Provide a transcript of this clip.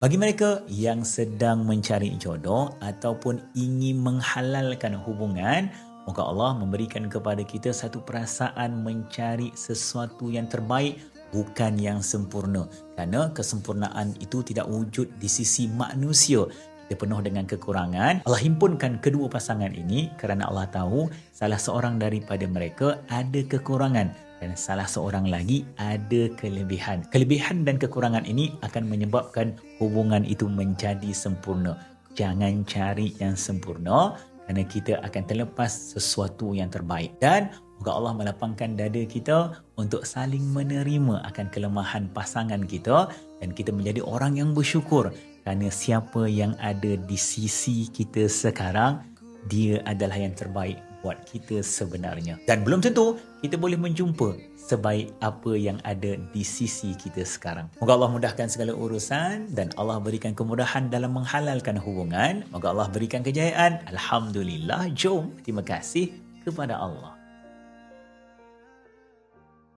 Bagi mereka yang sedang mencari jodoh ataupun ingin menghalalkan hubungan, moga Allah memberikan kepada kita satu perasaan mencari sesuatu yang terbaik, bukan yang sempurna. Kerana kesempurnaan itu tidak wujud di sisi manusia. Kita penuh dengan kekurangan. Allah himpunkan kedua pasangan ini kerana Allah tahu salah seorang daripada mereka ada kekurangan dan salah seorang lagi ada kelebihan. Kelebihan dan kekurangan ini akan menyebabkan hubungan itu menjadi sempurna. Jangan cari yang sempurna kerana kita akan terlepas sesuatu yang terbaik. Dan moga Allah melapangkan dada kita untuk saling menerima akan kelemahan pasangan kita dan kita menjadi orang yang bersyukur kerana siapa yang ada di sisi kita sekarang, dia adalah yang terbaik buat kita sebenarnya. Dan belum tentu kita boleh menjumpa sebaik apa yang ada di sisi kita sekarang. Moga Allah mudahkan segala urusan dan Allah berikan kemudahan dalam menghalalkan hubungan. Moga Allah berikan kejayaan. Alhamdulillah. Jom, terima kasih kepada Allah.